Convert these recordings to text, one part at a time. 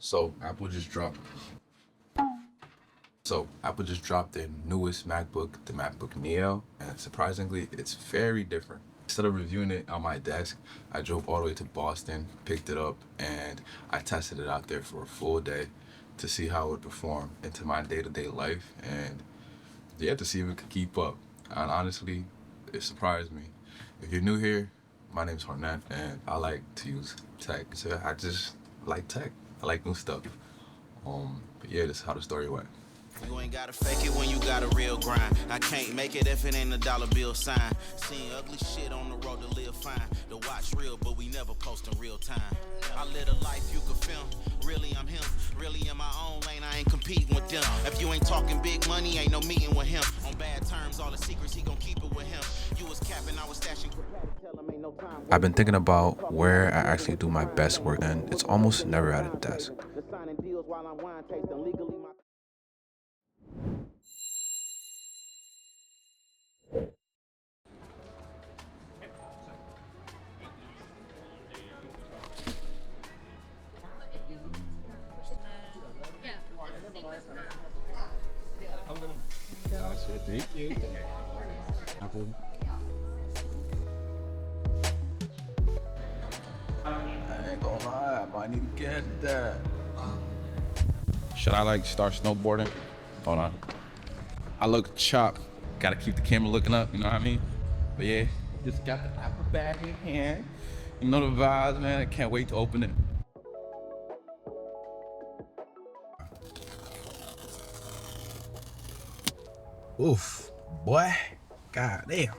So Apple just dropped. Apple just dropped their newest MacBook, the MacBook Neo, and surprisingly, it's very different. Instead of reviewing it on my desk, I drove all the way to Boston, picked it up, and I tested it out there for a full day to see how it would perform into my day-to-day life, and yeah, to see if it could keep up. And honestly, it surprised me. If you're new here, my name's Hornet, and I like to use tech. So I just like tech. I like new stuff. But yeah, this is how the story went. You ain't gotta fake it when you got a real grind. I can't make it if it ain't a dollar bill sign. Seeing ugly shit on the road to live fine. The watch real, but we never post in real time. I live a life you could film. Really, I'm him. Really in my own lane, I ain't competing with them. If you ain't talking big money, ain't no meeting with him. On bad terms, all the secrets, he gon' keep it with him. You was capping, I was stashing. I've been thinking about where I actually do my best work, and it's almost never at a desk. Thank you. I ain't gonna lie, I might need to get that. Should I like start snowboarding? Hold on. I look chopped. Gotta keep the camera looking up, you know what I mean? But yeah, just got the Apple bag in hand. You know the vibes, man. I can't wait to open it. Oof, boy. God damn.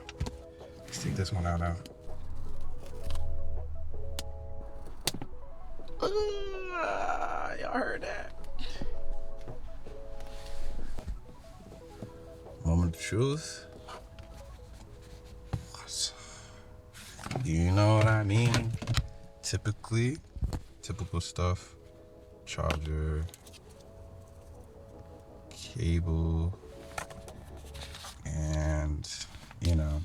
Let's take this one out now. Y'all heard that? Moment of truth. You know what I mean? Typical stuff. Charger, cable, and you know.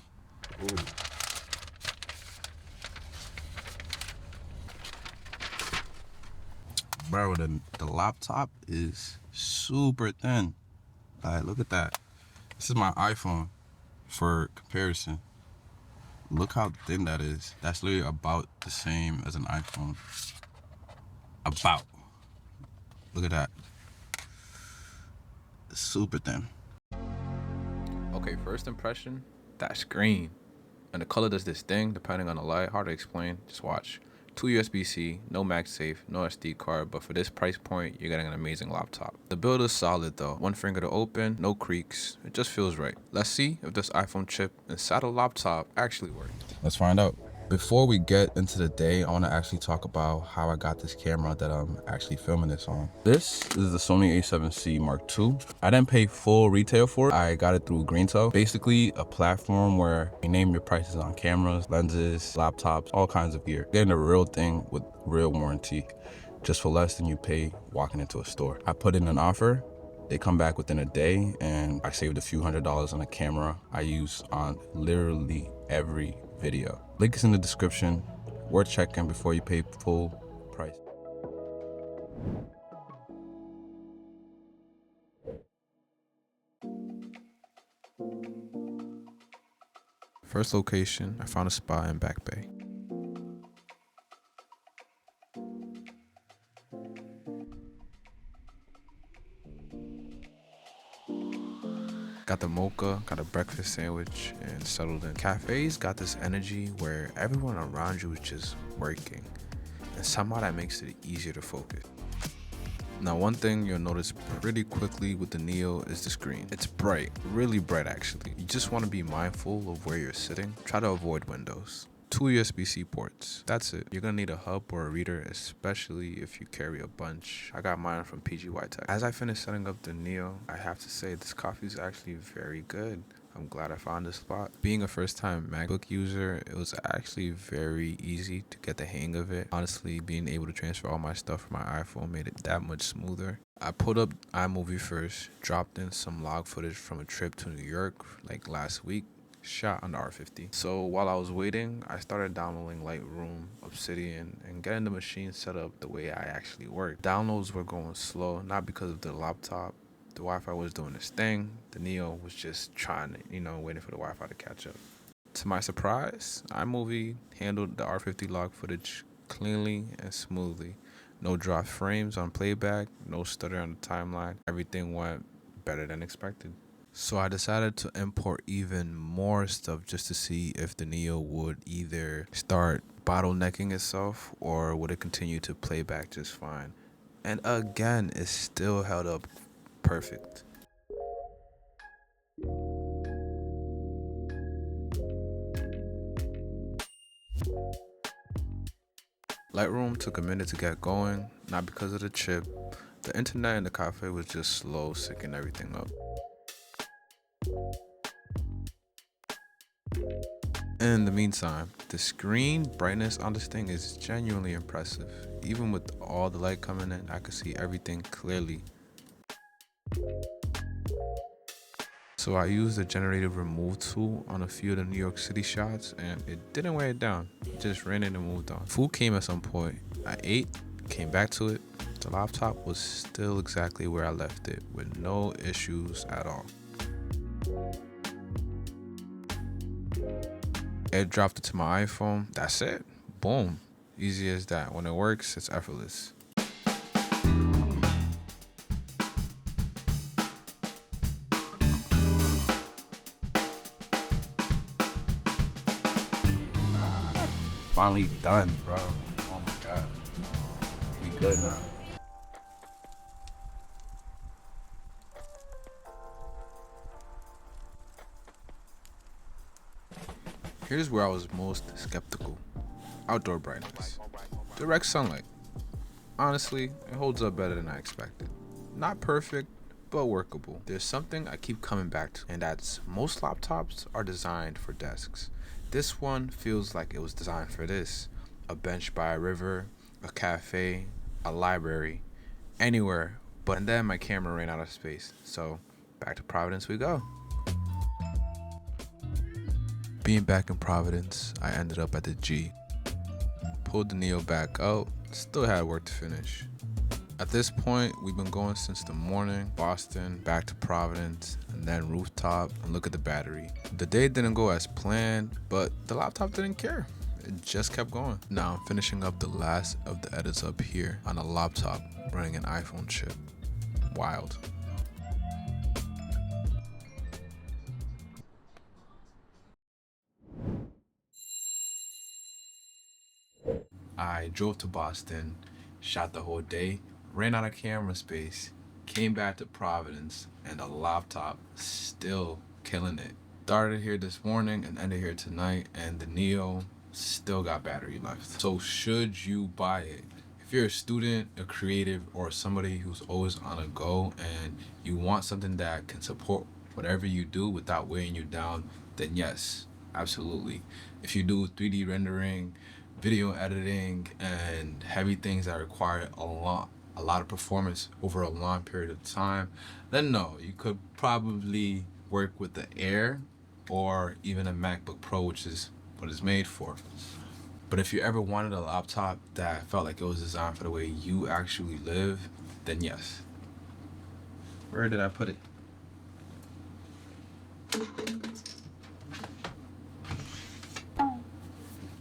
Ooh. Bro, the laptop is super thin. Like, look at that. This is my iPhone for comparison. Look how thin that is. That's literally about the same as an iPhone. About. Look at that. It's super thin. Okay, first impression, that screen. And the color does this thing, depending on the light. Hard to explain, just watch. 2 USB-C, no MagSafe, no SD card, but for this price point, you're getting an amazing laptop. The build is solid though. One finger to open, no creaks. It just feels right. Let's see if this iPhone chip inside a laptop actually works. Let's find out. Before we get into the day, I want to actually talk about how I got this camera that I'm actually filming this on. This is the Sony a7C Mark II. I didn't pay full retail for it. I got it through Greentel. Basically a platform where you name your prices on cameras, lenses, laptops, all kinds of gear. Getting the real thing with real warranty, just for less than you pay walking into a store. I put in an offer. They come back within a day and I saved a few $100s on a camera I use on literally every video. Link is in the description. Worth checking before you pay full price. First location, I found a spot in Back Bay. Got the mocha, got a breakfast sandwich, and settled in. Cafes got this energy where everyone around you is just working, and somehow that makes it easier to focus. Now, one thing you'll notice pretty quickly with the Neo is the screen. It's bright, really bright actually. You just want to be mindful of where you're sitting. Try to avoid windows. 2 USB-C ports. That's it. You're gonna need a hub or a reader, especially if you carry a bunch. I got mine from PGY Tech. As I finished setting up the Neo, I have to say this coffee is actually very good. I'm glad I found this spot. Being a first-time MacBook user, it was actually very easy to get the hang of it. Honestly, being able to transfer all my stuff from my iPhone made it that much smoother. I pulled up iMovie first, dropped in some log footage from a trip to New York like last week, shot on the R50. So while I was waiting, I started downloading Lightroom, Obsidian, and getting the machine set up the way I actually work. Downloads were going slow, not because of the laptop. The Wi-Fi was doing its thing. The Neo was just trying to, waiting for the Wi-Fi to catch up. To my surprise, iMovie handled the R50 log footage cleanly and smoothly. No dropped frames on playback, no stutter on the timeline. Everything went better than expected. So I decided to import even more stuff just to see if the Neo would either start bottlenecking itself or would it continue to play back just fine. And again, it still held up perfect. Lightroom took a minute to get going, not because of the chip. The internet in the cafe was just slow, syncing everything up. In the meantime, the screen brightness on this thing is genuinely impressive. Even with all the light coming in, I could see everything clearly. So I used the generative remove tool on a few of the New York City shots and it didn't weigh it down. It just ran in and moved on. Food came at some point. I ate, came back to it. The laptop was still exactly where I left it with no issues at all. Airdropped it to my iPhone. That's it. Boom. Easy as that. When it works, it's effortless. Finally done, bro. Oh my God. We good now. Here's where I was most skeptical. Outdoor brightness. Direct sunlight. Honestly, it holds up better than I expected. Not perfect, but workable. There's something I keep coming back to, and that's most laptops are designed for desks. This one feels like it was designed for this. A bench by a river, a cafe, a library, anywhere. But then my camera ran out of space, so back to Providence we go. Being back in Providence, I ended up at the G. Pulled the Neo back out, still had work to finish. At this point, we've been going since the morning, Boston, back to Providence, and then rooftop, and look at the battery. The day didn't go as planned, but the laptop didn't care. It just kept going. Now I'm finishing up the last of the edits up here on a laptop running an iPhone chip. Wild. I drove to Boston, shot the whole day, ran out of camera space, came back to Providence, and the laptop still killing it. Started here this morning and ended here tonight, and the Neo still got battery left. So should you buy it? If you're a student, a creative, or somebody who's always on a go and you want something that can support whatever you do without weighing you down, then yes, absolutely. If you do 3D rendering, video editing, and heavy things that require a lot of performance over a long period of time, then no, you could probably work with the Air or even a MacBook Pro, which is what it's made for. But if you ever wanted a laptop that felt like it was designed for the way you actually live, then yes. Where did I put it?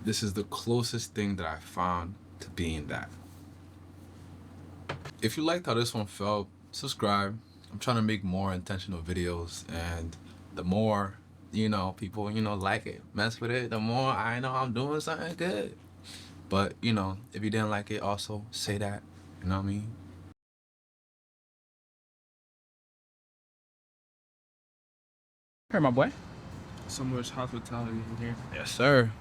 This is the closest thing that I found to being that. If you liked how this one felt, subscribe. I'm trying to make more intentional videos, and the more, people, like it, mess with it, the more I know I'm doing something good. But, if you didn't like it, also say that, you know what I mean? Hey, my boy. So much hospitality in here. Yes, sir.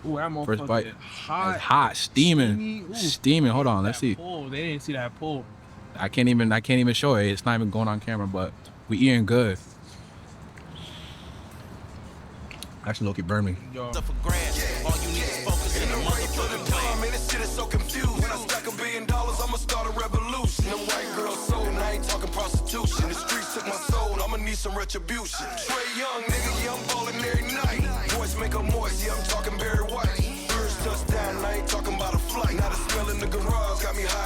Ooh, that motherfucker First bite. hot. It's hot, steaming. Ooh. Steaming. Hold on, let's That see. pull. They didn't see that pull. I can't even show it. It's not even going on camera, but we eating good. Actually, look, it burned me. Yo. Up for grabs. All you need is focus in the motherfucking plan. Man, this shit is so confused. When I stack $1 billion, I'ma start a revolution. Them white girls sold, and I ain't talking prostitution. The streets took my soul, I'ma need some retribution. Trey Young, nigga, yeah, I'm ballin' every night. Voice make a moist, yeah, I'm talking Barry White. First touchdown, I ain't talking about a flight. Now the smell in the garage got me high